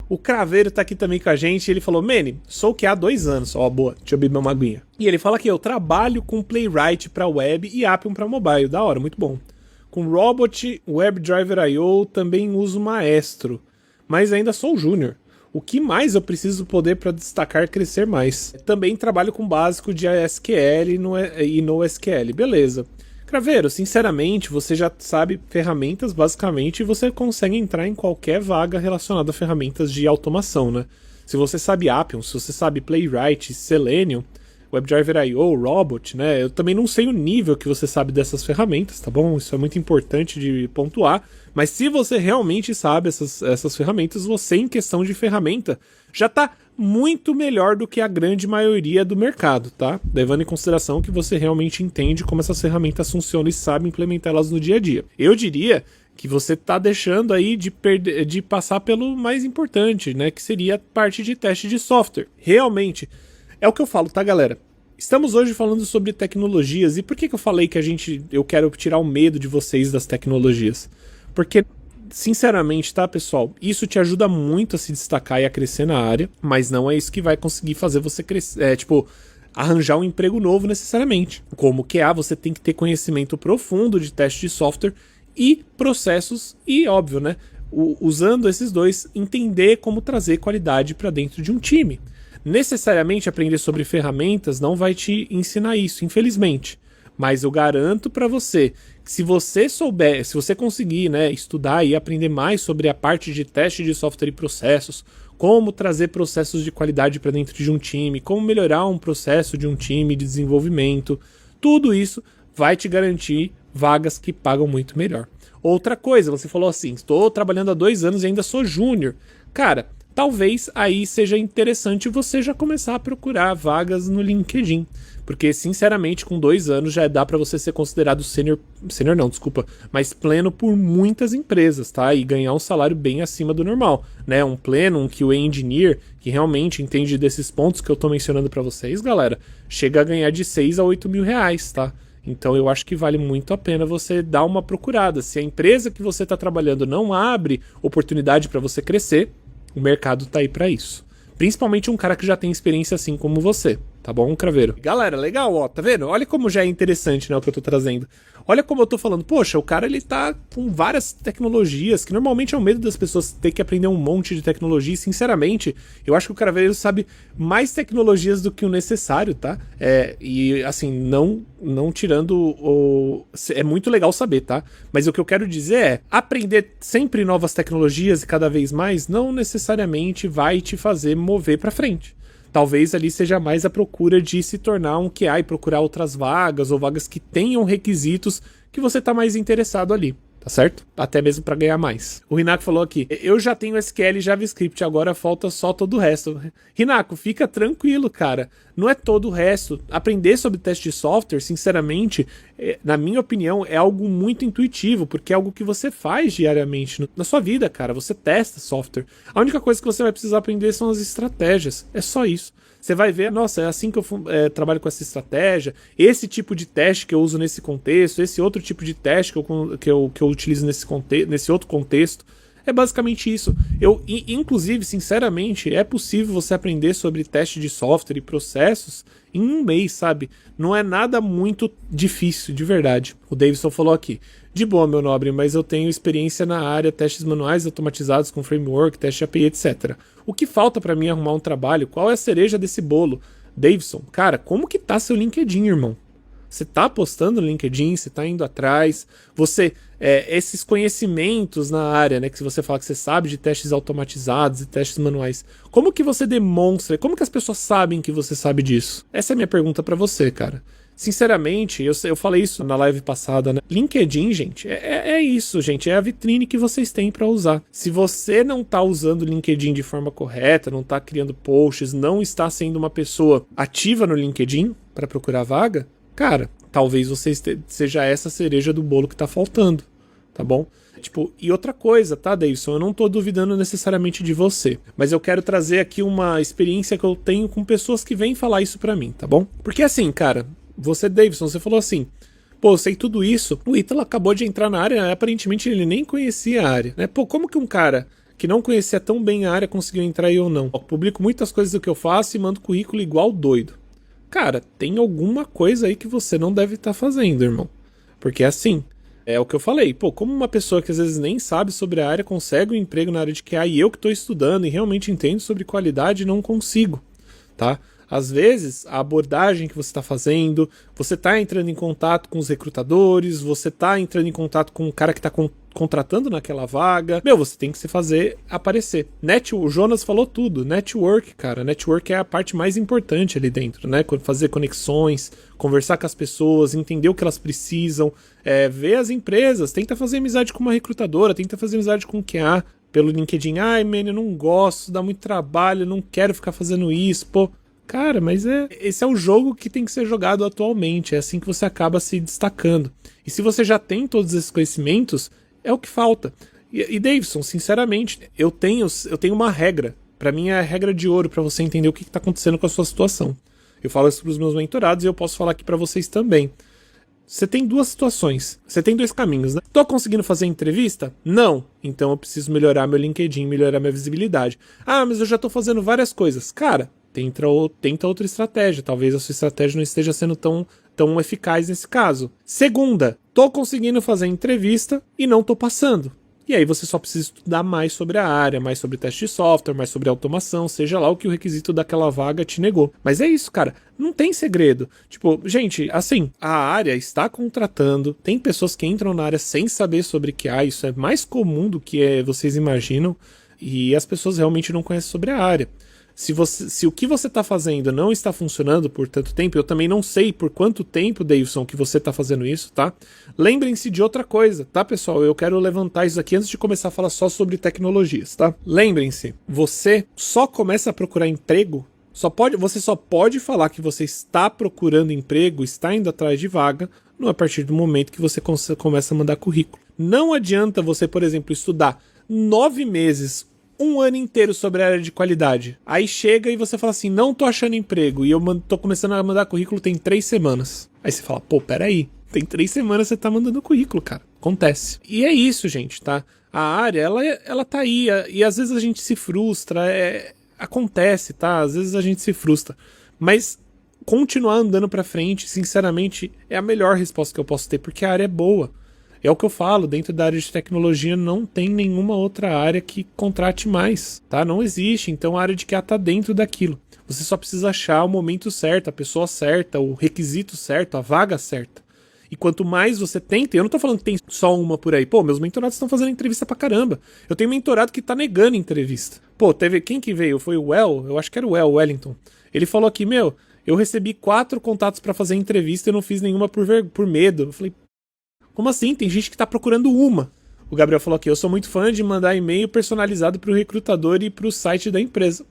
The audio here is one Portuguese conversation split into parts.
O Craveiro tá aqui também com a gente, ele falou, Manny, sou QA há 2 anos, ó, boa, deixa eu beber uma aguinha. E ele fala que eu trabalho com Playwright pra web e Appium pra mobile, da hora, muito bom. Com Robot, WebDriver I/O, também uso Maestro, mas ainda sou júnior. O que mais eu preciso poder para destacar e crescer mais? Também trabalho com básico de SQL e NoSQL, beleza. Craveiro, sinceramente, você já sabe ferramentas basicamente e você consegue entrar em qualquer vaga relacionada a ferramentas de automação, né? Se você sabe Appium, se você sabe Playwright, Selenium, WebDriver I/O, Robot, né? Eu também não sei o nível que você sabe dessas ferramentas, tá bom? Isso é muito importante de pontuar. Mas se você realmente sabe essas ferramentas, você, em questão de ferramenta, já tá muito melhor do que a grande maioria do mercado, tá? Levando em consideração que você realmente entende como essas ferramentas funcionam e sabe implementá-las no dia a dia. Eu diria que você tá deixando aí de passar pelo mais importante, né? Que seria a parte de teste de software. Realmente, é o que eu falo, tá, galera? Estamos hoje falando sobre tecnologias. E por que eu falei que eu quero tirar o medo de vocês das tecnologias? Porque, sinceramente, tá, pessoal? Isso te ajuda muito a se destacar e a crescer na área, mas não é isso que vai conseguir fazer você crescer, arranjar um emprego novo necessariamente. Como QA, você tem que ter conhecimento profundo de teste de software e processos e, óbvio, né? Usando esses dois, entender como trazer qualidade para dentro de um time. Necessariamente aprender sobre ferramentas não vai te ensinar isso, infelizmente. Mas eu garanto para você que se você souber, se você conseguir, né, estudar e aprender mais sobre a parte de teste de software e processos, como trazer processos de qualidade para dentro de um time, como melhorar um processo de um time de desenvolvimento, tudo isso vai te garantir vagas que pagam muito melhor. Outra coisa, você falou assim, estou trabalhando há 2 anos e ainda sou júnior. Cara, talvez aí seja interessante você já começar a procurar vagas no LinkedIn. Porque, sinceramente, com 2 anos já dá para você ser considerado sênior não, desculpa, mas pleno por muitas empresas, tá? E ganhar um salário bem acima do normal, né? Um pleno, um QA engineer, que realmente entende desses pontos que eu tô mencionando para vocês, galera, chega a ganhar de 6 a 8 mil reais, tá? Então eu acho que vale muito a pena você dar uma procurada. Se a empresa que você está trabalhando não abre oportunidade para você crescer, o mercado tá aí para isso. Principalmente um cara que já tem experiência assim como você, tá bom, Craveiro? Galera, legal, ó, tá vendo? Olha como já é interessante, né, o que eu tô trazendo. Olha como eu tô falando, poxa, o cara ele tá com várias tecnologias, que normalmente é o medo das pessoas ter que aprender um monte de tecnologia, e sinceramente, eu acho que o Craveiro sabe mais tecnologias do que o necessário, tá? E assim, não tirando o... É muito legal saber, tá? Mas o que eu quero dizer é, aprender sempre novas tecnologias e cada vez mais, não necessariamente vai te fazer mover pra frente. Talvez ali seja mais a procura de se tornar um QA e procurar outras vagas ou vagas que tenham requisitos que você tá mais interessado ali, tá certo? Até mesmo para ganhar mais. O Rinako falou aqui, eu já tenho SQL e JavaScript, agora falta só todo o resto. Rinako, fica tranquilo, cara. Não é todo o resto. Aprender sobre teste de software, sinceramente, na minha opinião, é algo muito intuitivo, porque é algo que você faz diariamente na sua vida, cara. Você testa software. A única coisa que você vai precisar aprender são as estratégias. É só isso. Você vai ver, nossa, é assim que eu trabalho com essa estratégia, esse tipo de teste que eu uso nesse contexto, esse outro tipo de teste que eu utilizo nesse outro contexto. É basicamente isso. Inclusive, sinceramente, é possível você aprender sobre teste de software e processos em 1 mês, sabe? Não é nada muito difícil, de verdade. O Davidson falou aqui, de boa, meu nobre, mas eu tenho experiência na área, testes manuais automatizados com framework, teste API, etc. O que falta pra mim arrumar um trabalho? Qual é a cereja desse bolo? Davidson, cara, como que tá seu LinkedIn, irmão? Você tá postando no LinkedIn, você tá indo atrás, esses conhecimentos na área, né, que você fala que você sabe de testes automatizados e testes manuais, como que você demonstra, como que as pessoas sabem que você sabe disso? Essa é a minha pergunta pra você, cara. Sinceramente, eu falei isso na live passada, né? LinkedIn, gente, é isso, gente. É a vitrine que vocês têm para usar. Se você não tá usando o LinkedIn de forma correta, não tá criando posts, não está sendo uma pessoa ativa no LinkedIn para procurar vaga, cara, talvez você seja essa cereja do bolo que tá faltando, tá bom? E outra coisa, tá, Davidson? Eu não tô duvidando necessariamente de você, mas eu quero trazer aqui uma experiência que eu tenho com pessoas que vêm falar isso pra mim, tá bom? Porque assim, cara, você, Davidson, você falou assim, pô, eu sei tudo isso, o Ítalo acabou de entrar na área, aparentemente ele nem conhecia a área, né? Pô, como que um cara que não conhecia tão bem a área conseguiu entrar aí ou não. Eu publico muitas coisas do que eu faço e mando currículo igual doido. Cara, tem alguma coisa aí que você não deve estar fazendo, irmão. Porque assim, é o que eu falei. Pô, como uma pessoa que às vezes nem sabe sobre a área consegue um emprego na área de QA e eu que estou estudando e realmente entendo sobre qualidade não consigo, tá? Às vezes, a abordagem que você está fazendo, você está entrando em contato com os recrutadores, você está entrando em contato com o cara que está contratando naquela vaga. Meu, você tem que se fazer aparecer. O Jonas falou tudo. Network, cara. Network é a parte mais importante ali dentro, né? Fazer conexões, conversar com as pessoas, entender o que elas precisam, ver as empresas, tenta fazer amizade com uma recrutadora, tenta fazer amizade com o QA pelo LinkedIn. Ai, man, eu não gosto, dá muito trabalho, eu não quero ficar fazendo isso, pô. Cara, mas esse é o jogo que tem que ser jogado atualmente, é assim que você acaba se destacando. E se você já tem todos esses conhecimentos, é o que falta. E Davidson, sinceramente, eu tenho uma regra. Pra mim é a regra de ouro pra você entender o que tá acontecendo com a sua situação. Eu falo isso pros meus mentorados e eu posso falar aqui pra vocês também. Você tem duas situações, você tem dois caminhos, né? Tô conseguindo fazer entrevista? Não. Então eu preciso melhorar meu LinkedIn, melhorar minha visibilidade. Ah, mas eu já tô fazendo várias coisas. Cara, tenta outra estratégia. Talvez a sua estratégia não esteja sendo tão eficaz nesse caso. Segunda, tô conseguindo fazer entrevista e não tô passando. E aí você só precisa estudar mais sobre a área, mais sobre teste de software, mais sobre automação, seja lá o que o requisito daquela vaga te negou. Mas é isso, cara. Não tem segredo. Tipo, gente, assim, a área está contratando, tem pessoas que entram na área sem saber sobre QA, isso é mais comum do que vocês imaginam, e as pessoas realmente não conhecem sobre a área. Se o que você está fazendo não está funcionando por tanto tempo, eu também não sei por quanto tempo, Davidson, que você está fazendo isso, tá? Lembrem-se de outra coisa, tá, pessoal? Eu quero levantar isso aqui antes de começar a falar só sobre tecnologias, tá? Lembrem-se, você só começa a procurar emprego, você só pode falar que você está procurando emprego, está indo atrás de vaga, a partir do momento que você começa a mandar currículo. Não adianta você, por exemplo, estudar 9 meses, um ano inteiro sobre a área de qualidade. Aí chega e você fala assim, não tô achando emprego, e eu tô começando a mandar currículo tem 3 semanas. Aí você fala, pô, peraí, tem 3 semanas você tá mandando currículo, cara. Acontece. E é isso, gente, tá? A área, ela tá aí, e às vezes a gente se frustra, acontece, tá? Às vezes a gente se frustra. Mas continuar andando pra frente, sinceramente, é a melhor resposta que eu posso ter, porque a área é boa. É o que eu falo, dentro da área de tecnologia não tem nenhuma outra área que contrate mais, tá? Não existe, então a área de QA tá dentro daquilo. Você só precisa achar o momento certo, a pessoa certa, o requisito certo, a vaga certa. E quanto mais você tenta, eu não tô falando que tem só uma por aí. Pô, meus mentorados estão fazendo entrevista pra caramba. Eu tenho mentorado que tá negando entrevista. Pô, quem que veio? Foi o eu acho que era o Wellington. Ele falou aqui, eu recebi 4 contatos pra fazer entrevista e não fiz nenhuma por medo. Eu falei, como assim? Tem gente que tá procurando uma. O Gabriel falou aqui, eu sou muito fã de mandar e-mail personalizado pro recrutador e pro site da empresa.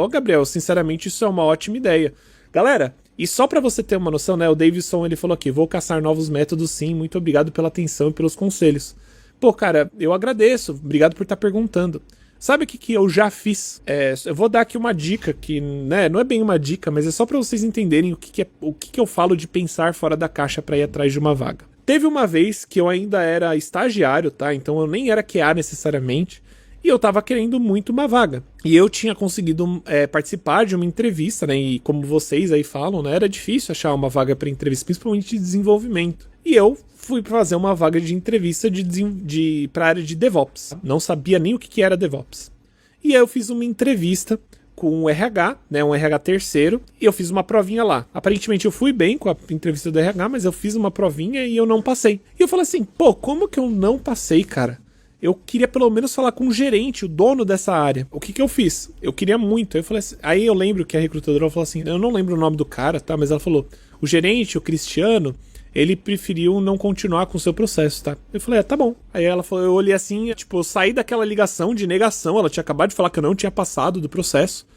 Gabriel, sinceramente isso é uma ótima ideia. Galera, e só pra você ter uma noção, né, o Davidson, ele falou aqui, vou caçar novos métodos sim, muito obrigado pela atenção e pelos conselhos. Pô, cara, eu agradeço, obrigado por estar perguntando. Sabe o que eu já fiz? Eu vou dar aqui uma dica que, né, não é bem uma dica, mas é só pra vocês entenderem o que eu falo de pensar fora da caixa pra ir atrás de uma vaga. Teve uma vez que eu ainda era estagiário, tá? Então eu nem era QA necessariamente. E eu tava querendo muito uma vaga. E eu tinha conseguido participar de uma entrevista, né? E como vocês aí falam, né? Era difícil achar uma vaga para entrevista, principalmente de desenvolvimento. E eu fui fazer uma vaga de entrevista pra área de DevOps. Não sabia nem o que era DevOps. E aí eu fiz uma entrevista com um RH, né, um RH terceiro, e eu fiz uma provinha lá. Aparentemente eu fui bem com a entrevista do RH, mas eu fiz uma provinha e eu não passei. E eu falei assim, pô, como que eu não passei, cara? Eu queria pelo menos falar com o gerente, o dono dessa área. O que eu fiz? Eu queria muito. Eu falei assim, aí eu lembro que a recrutadora falou assim, eu não lembro o nome do cara, tá? Mas ela falou, o gerente, o Cristiano, ele preferiu não continuar com o seu processo, tá? Eu falei, tá bom. Aí ela falou, eu olhei assim, tipo, eu saí daquela ligação de negação, ela tinha acabado de falar que eu não tinha passado do processo.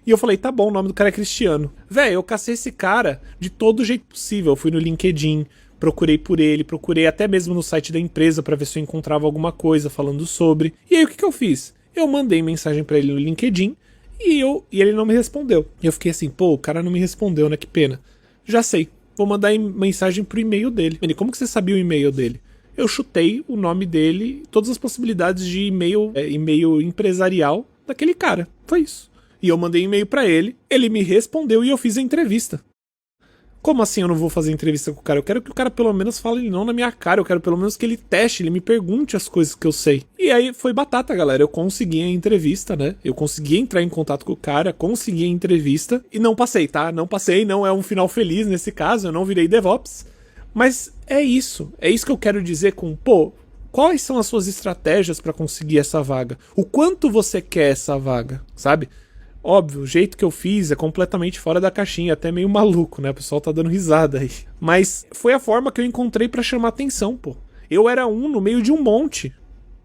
E eu falei, tá bom, o nome do cara é Cristiano. Véi, eu cacei esse cara de todo jeito possível. Eu fui no LinkedIn, procurei por ele, procurei até mesmo no site da empresa pra ver se eu encontrava alguma coisa falando sobre. E aí o que eu fiz? Eu mandei mensagem pra ele no LinkedIn e ele não me respondeu. E eu fiquei assim, pô, o cara não me respondeu, né? Que pena. Já sei, vou mandar mensagem pro e-mail dele. Ele, como que você sabia o e-mail dele? eu chutei o nome dele, todas as possibilidades de e-mail empresarial daquele cara. Foi isso. E eu mandei e-mail pra ele me respondeu e eu fiz a entrevista. Como assim eu não vou fazer entrevista com o cara? Eu quero que o cara pelo menos fale não na minha cara, eu quero pelo menos que ele teste, ele me pergunte as coisas que eu sei. E aí foi batata, galera, eu consegui a entrevista, né? Eu consegui entrar em contato com o cara, consegui a entrevista e não passei, tá? Não passei, não é um final feliz nesse caso, eu não virei DevOps. Mas é isso que eu quero dizer com, quais são as suas estratégias pra conseguir essa vaga? O quanto você quer essa vaga, sabe? Óbvio, o jeito que eu fiz é completamente fora da caixinha, até meio maluco, né? O pessoal tá dando risada aí. Mas foi a forma que eu encontrei pra chamar atenção, Eu era um no meio de um monte.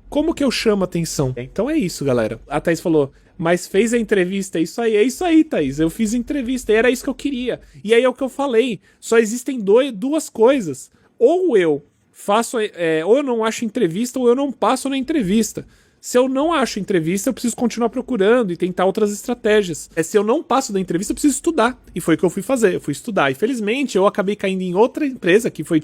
Como que eu chamo atenção? Então é isso, galera. A Thaís falou, mas fez a entrevista, é isso aí, Thaís. Eu fiz a entrevista e era isso que eu queria. E aí é o que eu falei, só existem duas coisas. Ou eu faço, ou eu não acho entrevista, ou eu não passo na entrevista. Se eu não acho entrevista, eu preciso continuar procurando e tentar outras estratégias. Se eu não passo da entrevista, eu preciso estudar. E foi o que eu fui fazer, eu fui estudar. E felizmente eu acabei caindo em outra empresa, que foi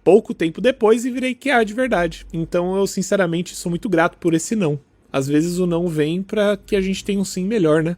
pouco tempo depois, e virei QA de verdade. Então eu sinceramente sou muito grato por esse não. Às vezes o não vem pra que a gente tenha um sim melhor, né?